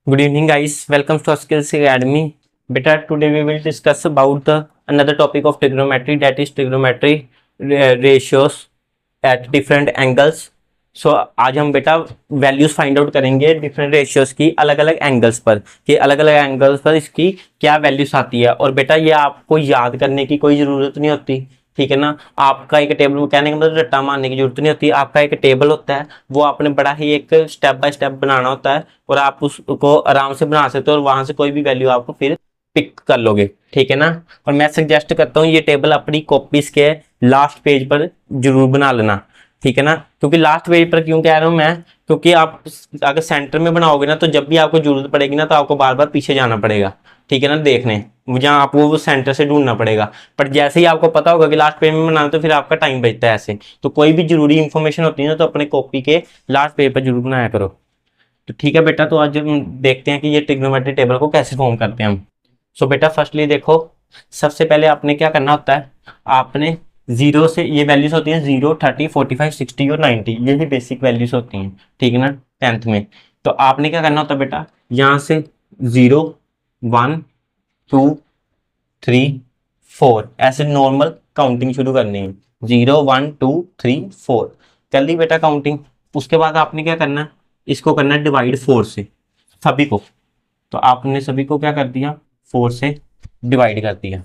Good evening, guys. Welcome to Skills Academy. Beta, today we will discuss about the another topic of trigonometry, that is trigonometry ratios at different angles. So आज हम बेटा values find out करेंगे different ratios की अलग अलग angles पर कि अलग अलग एंगल्स पर इसकी क्या वैल्यूज आती है। और बेटा ये आपको याद करने की कोई ज़रूरत नहीं होती, ठीक है ना। आपका एक टेबल कहने का मतलब रट्टा मारने की जरूरत नहीं होती। आपका एक टेबल होता है, वो आपने बड़ा ही एक स्टेप बाय स्टेप बनाना होता है और आप उसको आराम से बना सकते हो और वहां से कोई भी वैल्यू आपको फिर पिक कर लोगे, ठीक है ना। और मैं सजेस्ट करता हूँ ये टेबल अपनी कॉपीज के लास्ट पेज पर जरूर बना लेना, ठीक है ना। क्योंकि लास्ट पेज पर क्यों कह रहा हूँ मैं, क्योंकि आप अगर सेंटर में बनाओगे ना तो जब भी आपको जरूरत पड़ेगी ना तो आपको बार बार पीछे जाना पड़ेगा, ठीक है ना, देखने जहाँ आपको वो सेंटर से ढूंढना पड़ेगा। पर जैसे ही आपको पता होगा कि लास्ट पेज में बनाना तो फिर आपका टाइम बचता है। ऐसे तो कोई भी जरूरी इंफॉर्मेशन होती है ना तो अपने कॉपी के लास्ट पेज पर जरूर बनाया करो। तो ठीक है बेटा, तो आज हम देखते हैं कि ये ट्रिग्नोमेट्री टेबल को कैसे फॉर्म करते हैं हम। सो बेटा फर्स्टली देखो, सबसे पहले आपने क्या करना होता है, आपने जीरो से ये वैल्यूज होती हैं 0, 30, 45, 60 और 90, ये ही बेसिक वैल्यूज होती हैं, ठीक है ना, 10th में। तो आपने क्या करना होता है बेटा, यहाँ से 0, 1, 2, 3, 4 ऐसे नॉर्मल काउंटिंग शुरू करनी है। 0, 1, 2, 3, 4 कर ली बेटा काउंटिंग। उसके बाद आपने क्या करना है, इसको करना है डिवाइड 4 से सभी को। तो आपने सभी को क्या कर दिया, 4 से डिवाइड कर दिया।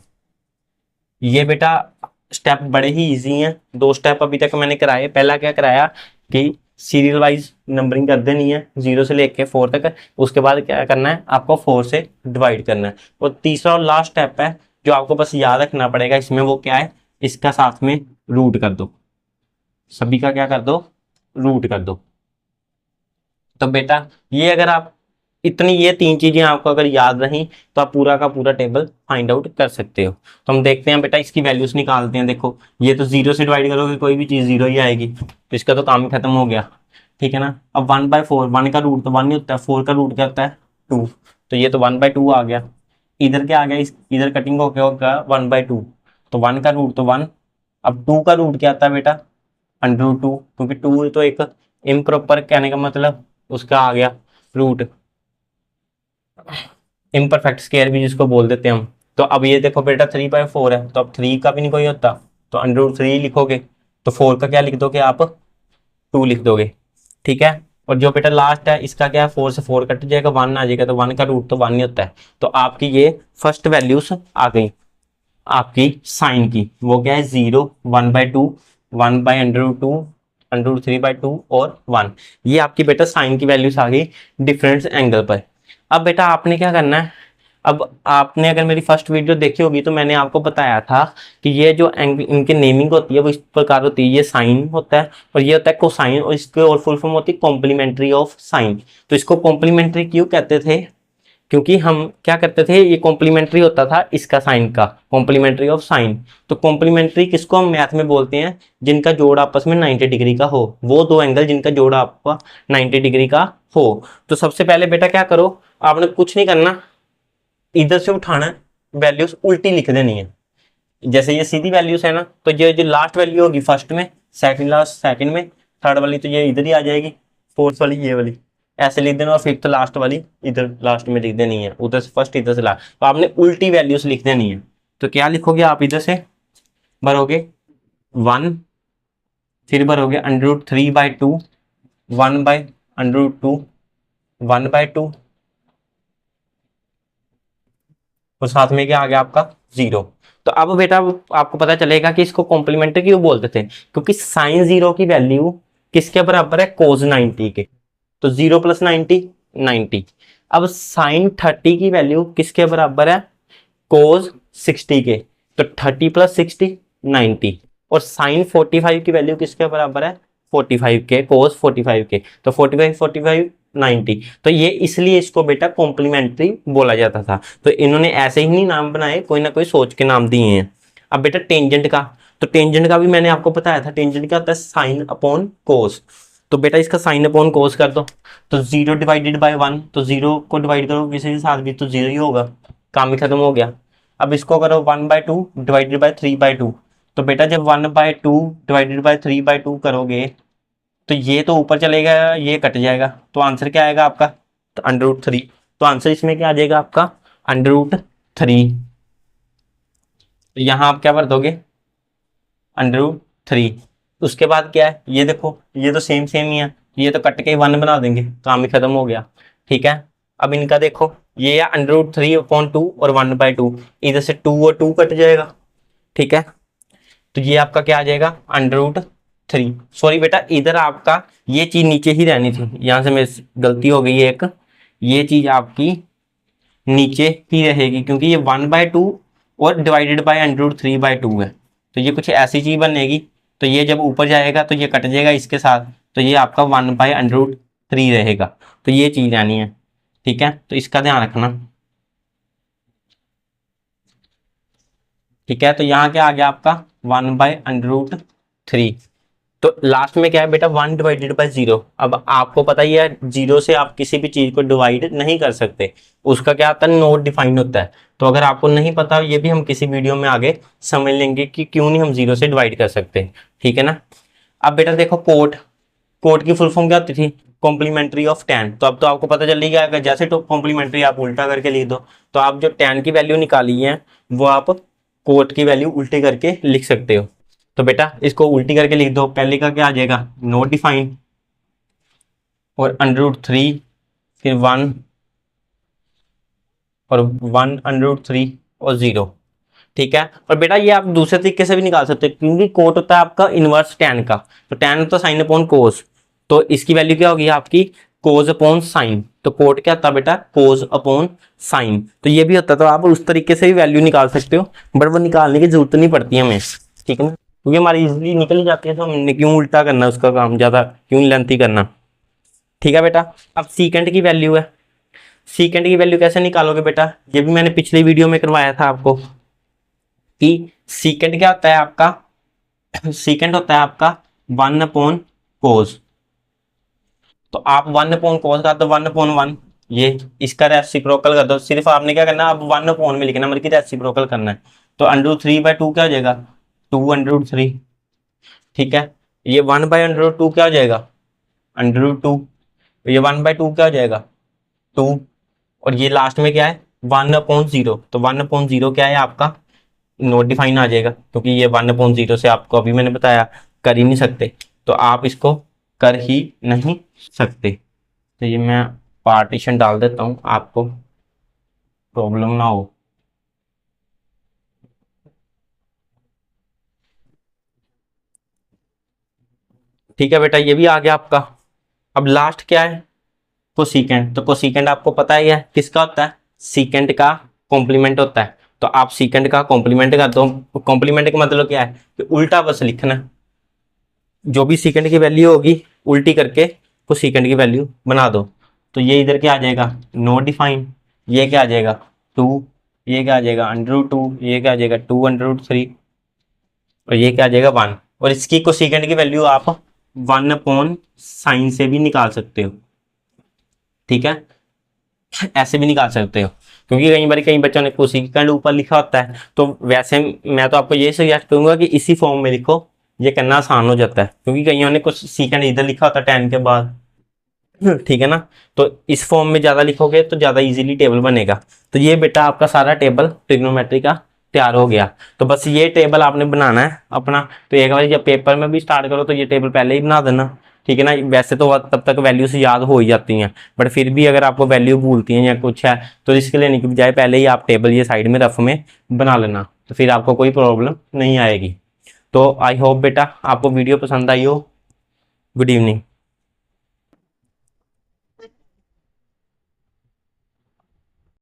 ये बेटा स्टेप बड़े ही इजी हैं, 2 स्टेप अभी तक मैंने कराए। पहला क्या कराया कि सीरियल वाइज नंबरिंग कर देनी है 0 से लेके 4 तक। उसके बाद क्या करना है, आपको 4 से डिवाइड करना है। और तीसरा और लास्ट स्टेप है जो आपको बस याद रखना पड़ेगा इसमें, वो क्या है, इसका साथ में रूट कर दो, सभी का क्या कर दो, रूट कर दो। तो बेटा ये अगर आप इतनी ये 3 चीजें आपको अगर याद रही तो आप पूरा का पूरा टेबल फाइंड आउट कर सकते हो। तो हम देखते हैं बेटा, इसकी वैल्यूज निकालते हैं। देखो ये तो 0 से डिवाइड करोगे कोई भी चीज 0 ही आएगी, तो इसका तो काम ही खत्म हो गया, ठीक है ना। अब 1/4, 1 का रूट तो 1 ही होता है, 4 का रूट क्या होता है 2, तो ये तो 1/2 आ गया। इधर क्या आ गया, इधर कटिंग होकर होगा 1/2, तो 1 का रूट तो 1। अब 2 का रूट क्या आता है बेटा, √2, क्योंकि 2 तो एक इम्प्रॉपर, कहने का मतलब उसका आ गया रूट, इम्परफेक्ट स्केयर भी जिसको बोल देते हैं हम। तो अब ये देखो बेटा 3/4 है, तो अब 3 का भी नहीं कोई होता, तो √3 लिखोगे। तो 4 का क्या लिख दोगे आप, 2 लिख दोगे, ठीक है। और जो बेटा लास्ट है इसका क्या है, 4 से 4 कट जाएगा, 1 आ जाएगा, तो 1 का रूट तो 1 ही होता है। तो आपकी ये फर्स्ट वैल्यूज आ गई आपकी साइन की, वो क्या है 0, 1/2, 1/√2, √3/2 और 1। ये आपकी बेटा साइन की वैल्यूज आ गई डिफरेंट एंगल पर। अब बेटा आपने क्या करना है, अब आपने अगर मेरी फर्स्ट वीडियो देखी होगी तो मैंने आपको बताया था कि ये जो एंगल इनकी नेमिंग होती है वो इस प्रकार होती है। ये साइन होता है और ये होता है कोसाइन, और इसके और फुल फॉर्म होती है कॉम्प्लीमेंट्री ऑफ साइन। तो इसको कॉम्प्लीमेंट्री क्यों कहते थे, क्योंकि हम क्या करते थे, ये कॉम्प्लीमेंट्री होता था इसका साइन का, कॉम्प्लीमेंट्री ऑफ साइन। तो कॉम्प्लीमेंट्री किसको हम मैथ में बोलते हैं, जिनका जोड़ आपस में 90 डिग्री का हो, वो 2 एंगल जिनका जोड़ आपका 90 डिग्री का हो। तो सबसे पहले बेटा क्या करो, आपने कुछ नहीं करना, इधर से उठाना है, वैल्यूज उल्टी लिख देनी है। जैसे ये सीधी वैल्यूज है ना, तो ये जो लास्ट वैल्यू होगी फर्स्ट में, सेकंड लास्ट सेकंड में, थर्ड वाली तो ये इधर ही आ जाएगी, फोर्थ वाली ये वाली ऐसे लिख देना, और फिफ्थ लास्ट वाली इधर लास्ट में लिख देनी है, उधर से फर्स्ट इधर से लास्ट। तो आपने उल्टी वैल्यूज लिख देनी है। तो क्या लिखोगे आप, इधर से भरोगे 1, फिर भरोगे √3/2, 1/√2, 1/2, और साथ में क्या आ गया आपका 0। तो अब बेटा आपको पता चलेगा कि इसको कॉम्प्लीमेंट्री क्यों बोलते थे, क्योंकि साइन 0 की वैल्यू किसके बराबर है, cos 90 के। तो 0 + 90, 90। अब साइन 30 की वैल्यू किसके बराबर है, cos 60 के। तो 30 + 60, 90। और साइन 45 की वैल्यू किसके बराबर है, 45 के, cos 45 के। तो 45, 45, 90। तो ये इसलिए इसको बेटा कॉम्प्लीमेंट्री बोला जाता था। तो इन्होंने ऐसे ही नहीं नाम बनाए, कोई ना कोई सोच के नाम दिए हैं। अब बेटा टेंजेंट का, तो टेंजेंट का भी मैंने आपको बताया था, टेंजेंट क्या होता है, साइन अपॉन कोस। तो बेटा इसका साइन अपॉन कोस कर दो। तो 0 डिवाइडेड बाय 1, तो 0 को डिवाइड करो किसी के साथ भी तो 0 ही होगा, काम ही खत्म हो गया। अब इसको करो 1/2 डिवाइडेड बाय 3/2। तो बेटा जब 1/2 डिवाइडेड बाय 3/2 करोगे तो ये तो ऊपर चलेगा, ये कट जाएगा, तो आंसर क्या आएगा आपका, तो √3। तो आंसर इसमें क्या आ जाएगा आपका √3। तो यहाँ आप क्या भर दोगे √3। उसके बाद क्या है, ये देखो ये तो सेम सेम ही है, ये तो कट के 1 बना देंगे, काम ही खत्म हो गया। ठीक है, अब इनका देखो ये है √3/2 और 1/2, इधर से 2 और 2 कट जाएगा। ठीक है, तो ये आपका क्या आ जाएगा √3। सॉरी बेटा, इधर आपका ये चीज नीचे ही रहनी थी, यहाँ से मेरी गलती हो गई है एक, ये चीज आपकी नीचे ही रहेगी क्योंकि ये 1/2 और डिवाइडेड बाय √3/2 है, तो ये कुछ ऐसी चीज बनेगी। तो ये जब ऊपर जाएगा तो ये कट जाएगा इसके साथ, तो ये आपका 1/√3 रहेगा। तो ये चीज आनी है। ठीक है, तो इसका ध्यान रखना। ठीक है, तो यहाँ क्या आ गया आपका 1/√3। तो लास्ट में क्या है बेटा 1/0। अब आपको पता ही है जीरो से आप किसी भी चीज को डिवाइड नहीं कर सकते, उसका क्या आता है नोट डिफाइन होता है। तो अगर आपको नहीं पता, ये भी हम किसी वीडियो में आगे समझ लेंगे कि क्यों नहीं हम जीरो से डिवाइड कर सकते। ठीक है ना। अब बेटा देखो कोट, कोट की फुल फॉर्म क्या होती थी कॉम्प्लीमेंट्री ऑफ tan। तो अब तो आपको पता चल ही गया, अगर जैसे तो कॉम्प्लीमेंट्री आप उल्टा करके लिख दो, तो आप जो tan की वैल्यू निकाली है वो आप कोट की वैल्यू उल्टी करके लिख सकते हो। तो बेटा इसको उल्टी करके लिख दो, पहले का क्या आ जाएगा नोट डिफाइन और √3 फिर 1 और 1√3 और 0। ठीक है, और बेटा ये आप दूसरे तरीके से भी निकाल सकते हो क्योंकि कोट होता है आपका इनवर्स tan का, तो tan होता है साइन अपॉन कोस, तो इसकी वैल्यू क्या होगी आपकी कोस अपॉन साइन। तो कोट क्या होता है बेटा कोस अपॉन साइन, तो ये भी होता है। तो आप उस तरीके से भी वैल्यू निकाल सकते हो, बट वो निकालने की जरूरत नहीं पड़ती हमें। ठीक है ना, क्योंकि हमारी इजीली निकल ही जाती है, तो हमने क्यों उल्टा करना उसका काम, ज्यादा क्यों लेंथी करना। ठीक है बेटा, अब सीकेंड की वैल्यू है, सीकेंड की वैल्यू कैसे निकालोगे बेटा, ये भी मैंने पिछली वीडियो में करवाया था आपको कि सीकेंड क्या होता है आपका सीकेंड होता है आपका 1/cos। तो आप 1/cos का तो 1/1, ये इसका रेसिप्रोकल कर दो। सिर्फ आपने क्या करना है, अब 1 में लिखना, मतलब कि रेसिप्रोकल करना है। तो √3/2 क्या हो जाएगा 2√3। ठीक है, ये 1/√2 क्या हो जाएगा √2, ये 1/2 क्या हो जाएगा 2, और ये लास्ट में क्या है 1/0। तो 1/0 क्या है आपका नोट डिफाइन आ जाएगा, क्योंकि ये 1/0 से आपको अभी मैंने बताया कर ही नहीं सकते, तो आप इसको कर ही नहीं सकते। तो ये मैं पार्टीशन डाल देता हूं, आपको प्रॉब्लम ना हो। ठीक है बेटा, ये भी आ गया आपका। अब लास्ट क्या है कोसीकेंड। तो कोसीकेंड आपको पता ही है किसका होता है, सीकेंड का कॉम्प्लीमेंट होता है। तो आप सीकेंड का कॉम्प्लीमेंट कर दो। कॉम्प्लीमेंट का मतलब क्या है कि उल्टा बस लिखना, जो भी सीकेंड की वैल्यू होगी उल्टी करके को सीकेंड की वैल्यू बना दो। तो ये इधर क्या आ जाएगा नोट डिफाइन, ये क्या आ जाएगा 2, ये क्या आ जाएगा √2, ये क्या आ जाएगा 2√3 और ये क्या आ जाएगा 1। और इसकी को सीकेंड की वैल्यू आप 1/sin से भी निकाल सकते हो। ठीक है, ऐसे भी निकाल सकते हो, क्योंकि कई बार कई बच्चों ने कोसिकेंड ऊपर लिखा होता है। तो वैसे मैं तो आपको ये सजेस्ट करूंगा कि इसी फॉर्म में लिखो, ये करना आसान हो जाता है, क्योंकि कईयों ने कुछ सीकेंड इधर लिखा होता है 10 के बाद। ठीक है ना, तो इस फॉर्म में ज्यादा लिखोगे तो ज्यादा इजीली टेबल बनेगा। तो ये बेटा आपका सारा टेबल ट्रिग्नोमेट्री का तैयार हो गया। तो बस ये टेबल आपने बनाना है अपना। तो एक बार जब पेपर में भी स्टार्ट करो तो ये टेबल पहले ही बना देना। ठीक है ना, वैसे तो तब तक वैल्यूज याद हो ही जाती हैं, बट फिर भी अगर आपको वैल्यू भूलती हैं या कुछ है तो रिस्क लेने की बजाय पहले ही आप टेबल ये साइड में रफ में बना लेना, तो फिर आपको कोई प्रॉब्लम नहीं आएगी। तो आई होप बेटा आपको वीडियो पसंद आई हो। Good evening.